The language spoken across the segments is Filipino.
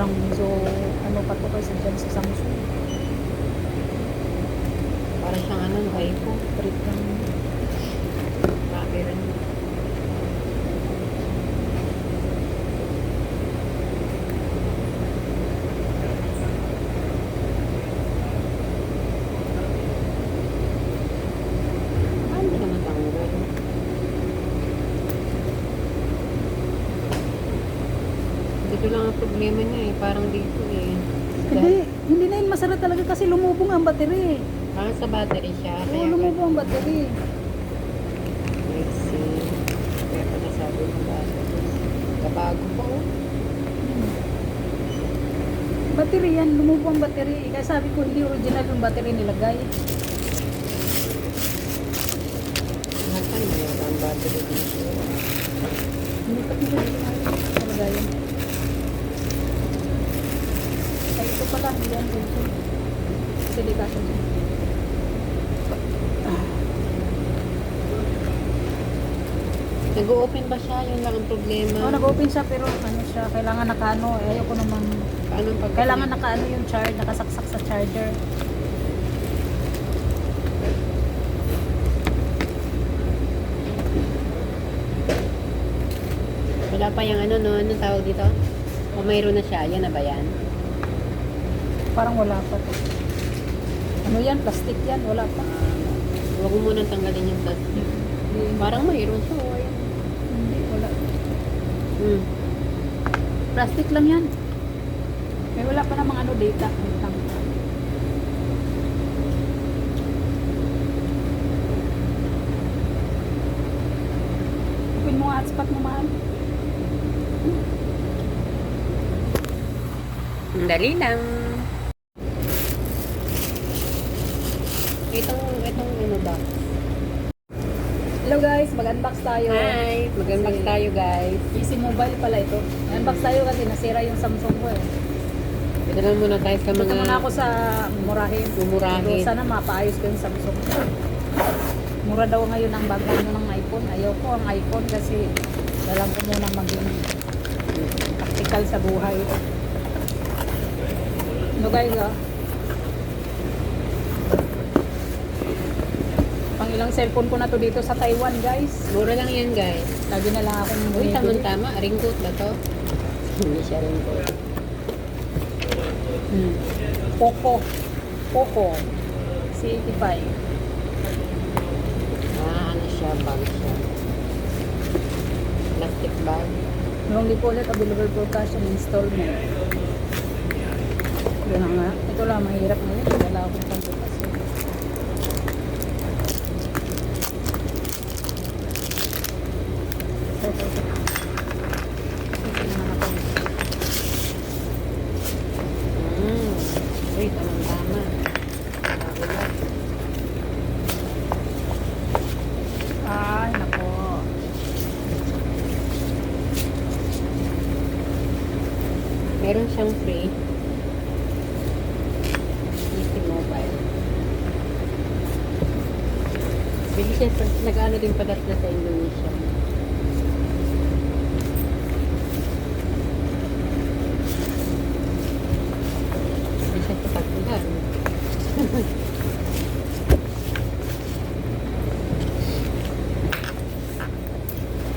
parang medyo ano pa to kasi dyan sa Samsung. Para siyang ano, iPhone. Trip lang. Grabe rin. Paano ka matanggal? Dito lang ang problema niya eh. Parang dito eh. Hindi na yun masara talaga kasi lumubong ang battery. Parang sa battery siya. Oo, Kaya lumubong ang battery. let's see. Kaya pa nasabi mo battery. Kabago pa oh. Battery yan, lumubong ang battery. Kaya sabi ko hindi original yung battery nilagay. Nasaan mo yung ang battery dito? Hindi pa nila nilagay. Ay, ito pala, hindi yan dito. Delikado dyan. Nag-open ba siya? Yun lang ang problema. Oo, nag-open siya pero ano siya, kailangan nakaano. Eh, ayoko naman. Paano pag Kailangan nakaano yung charge, nakasaksak sa charger. wala pa yung ano no? Anong tawag dito? O mayroon na siya? Yan na ba yan? Parang wala pa to. Ano yan? Plastic yan? Wala pa. Huwag mo munang tanggalin yung plastic. Parang mayroon siya. Oh, ayan. Hindi, wala. Hmm. Plastic lang yan. May wala pa namang ano data. Wait lang. Open mo nga hotspot mo, mahal. Dali lang. Itong ano ba? Hello guys, mag-unbox tayo. Hi! Mag-unbox Kasi tayo guys. Easy Mobile pala ito. Unbox tayo kasi nasira yung Samsung ko eh. Pinalan muna tayo sa Dito mga muna ako sa murahin. Mumurahin. Pero sana mapaayos ko yung Samsung ko. Mura daw ngayon ang bago ng iPhone. Ayaw ko ang iPhone kasi alam ko muna maging practical sa buhay. Ano guys pang ilang cellphone ko na to dito sa Taiwan guys. Mura lang yan guys. Lagi na lang akong Uy, bumibili. tama. Ringcoat ba to? Hindi siya ringcoat. Poco C85. Ano siya? Bag siya. Plastic bag. Long deposit available for cash and installment. Yun na nga. Ito lang, mahirap na yun. Wala akong pagbukas. Uy, tama. Ay, nako. Meron siyang free. Easy Mobile. Bili siya sa, nag-ano din pala sila sa Indonesia. Bili siya sa Pagkuhan.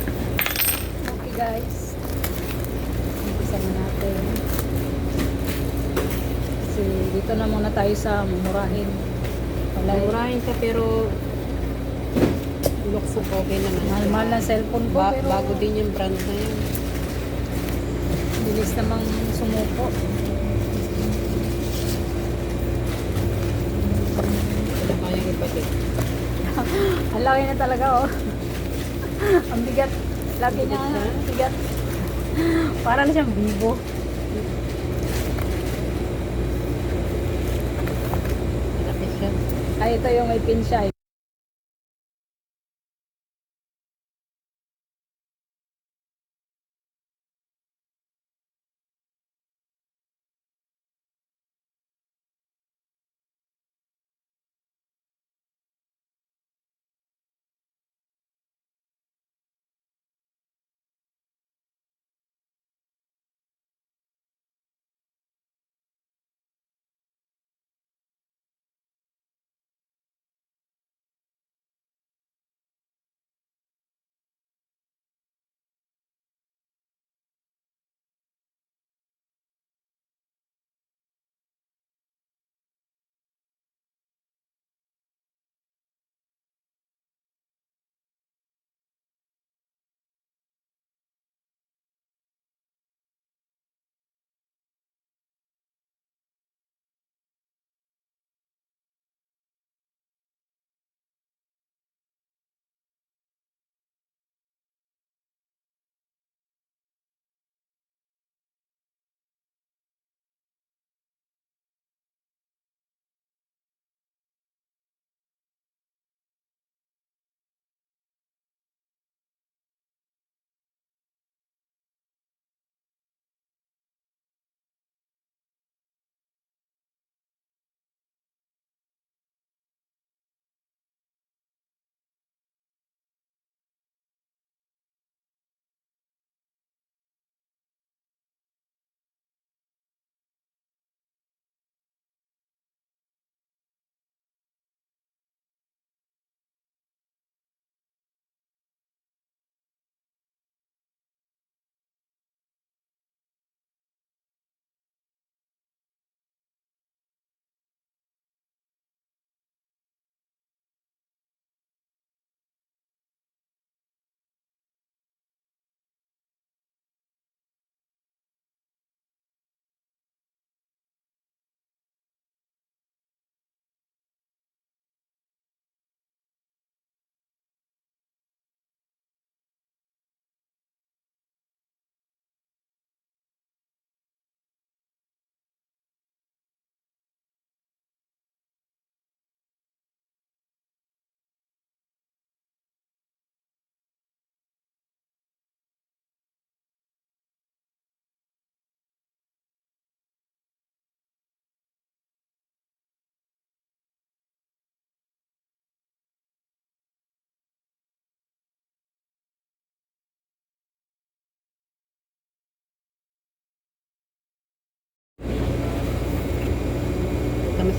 Okay guys. Umpisa na natin. Kasi dito na muna tayo sa mumurahin. Wala Murahin siya pero looks okay naman. mahal-mahal na cellphone ko pero Bago din yung brand na yun. bilis namang sumuko. Wala kayang ipatik. Ang laki na talaga oh. Ang bigat. Lagi niya ang bigat. Para na siyang Vivo. Malaki siya. Ay, ito yung may pin siya.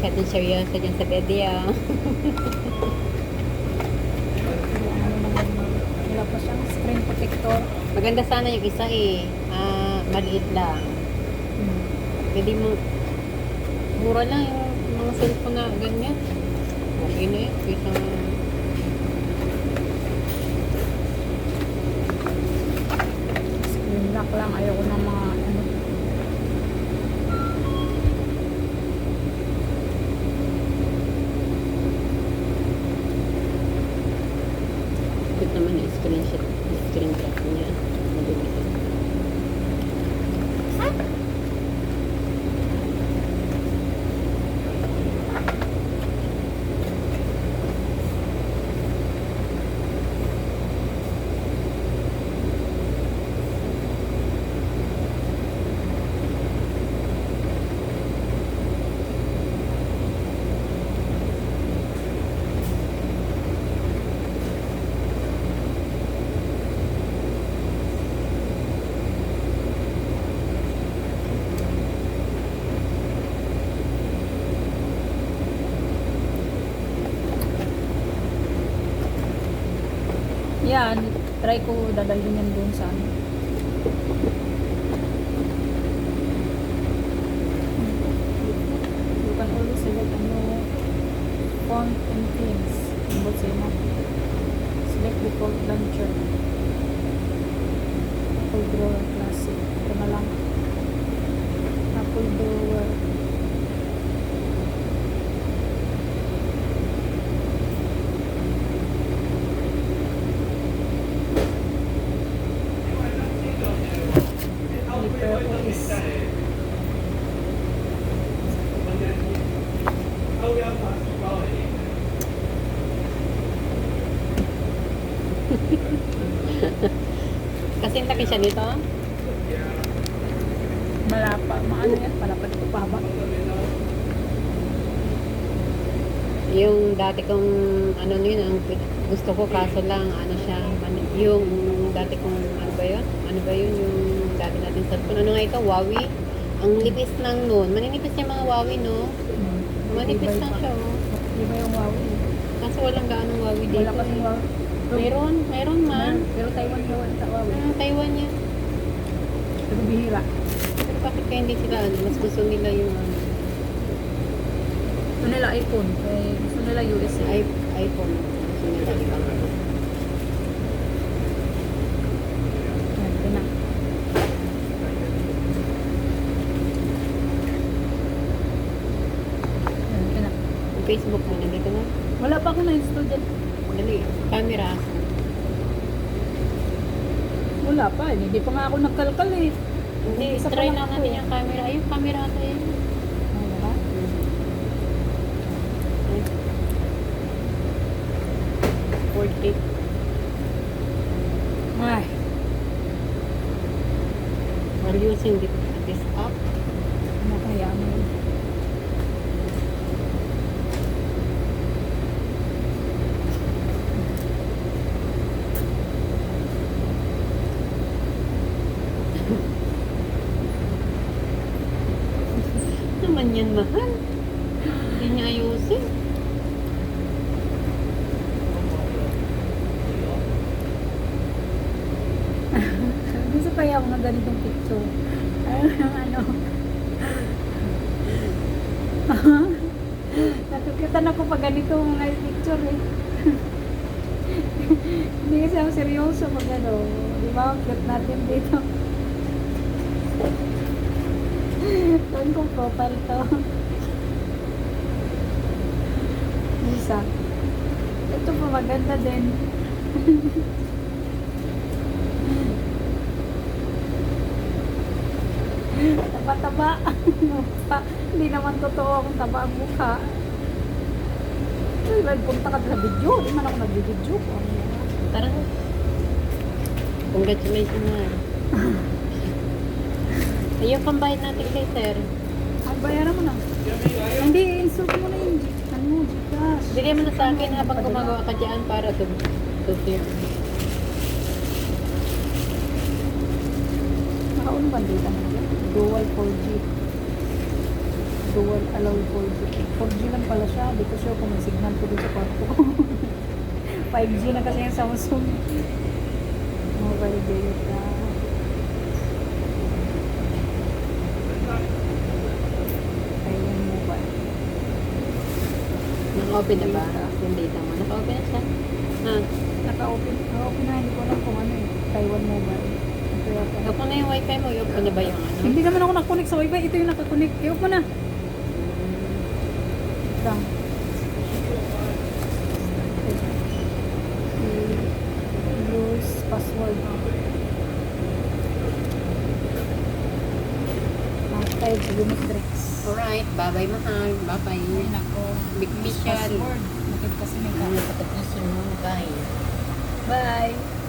masyadong seryoso dyan sa video. Wala pa siyang screen protector. Maganda sana yung isa eh. Maliit lang. Pwede mo, mura lang yung mga cellphone na ganyan. Okay na yun. Kaysa, Screen lock lang. Ayoko ng mga ano. cute naman yung screenshot, screen grab niya. Madumi. Yan. Try ko dadalhin yan doon sa ano. You can always select ano font and themes. About sa mo. Select default launcher. Apple Drawer Classic. Ito na lang. Apple Drawer. LibreOffice. Kasi laki siya dito. Malapa. Maano yan? Malapa dito pa ba? Yung dati kong ano yun, ang gusto ko kaso lang ano siya, yung dati kong ano ba yun? Ano ba yun yung dati natin cellphone? Ano nga ito? Huawei? Ang nipis lang nun. Maninipis yung mga Huawei, no? Manipis lang siya, oh. Di ba yung Huawei? Kaso walang gaanong Huawei dito. Wala kasing Huawei. Meron man. Pero Taiwan sa Huawei. Taiwan yan. Pero bihira. Pero bakit kaya hindi sila, ano, mas gusto nila yung ano, Gusto nila iPhone. Gusto nila USA. iPhone. Gusto nila ibang ano. Yan, ito na. Yan, ito na. Yung Facebook mo, nandito na. Wala pa ako na-install dyan. Dali, camera. Wala pa. Hindi pa nga ako nagkalkal eh. Hindi, Isa pa try lang lang ako natin eh. yung camera. Ayun, camera ata yun. Wala. Portrait. Ay. We're using this app. Ano kaya mo? Naman yan, mahal. Hindi niya ayusin. Gusto kaya ako ng ganitong picture. Ano? Natukitan ako pag ganito mga picture eh. Hindi kasi ako seryoso pag ano. Di ba? Cute natin dito. Saan kong profile to? Isa. Ito pa maganda din. Taba-taba. Hindi naman totoo akong taba ang mukha. Uy, punta ka sa video. Hindi man ako nag-video. Tara na. Congratulations na. Ayun, pambayad natin kay sir. Ang bayaran mo na. Hindi, insult mo na yung ano, Gcash. Bigay mo na sa akin habang gumagawa ka dyan para to film. Nakaon ba dito na dyan? Dual 4G. dual allow 4G. 4G lang pala siya. Di ko sure kung may signal ko dito sa kwarto ko. 5G na kasi yung Samsung. Mobile data. Taiwan mobile. Naka-open na ba? Yung data mo. Naka-open na siya? Ah. Naka-open. Naka-open na. Hindi ko alam kung ano eh. Taiwan mobile. Ito yata. Open na yung wifi mo. I-open na ba yung ano? Hindi naman ako nakakonect sa wifi. Ito yung nakakonect. I-open na. Lang. Use password. Tayo sa Unitrix. Alright. Bye-bye, mahal. Bye-bye. Ay, nako. Big Use mission. password. Bakit kasi may Ano, patapisin mo, guys. Bye.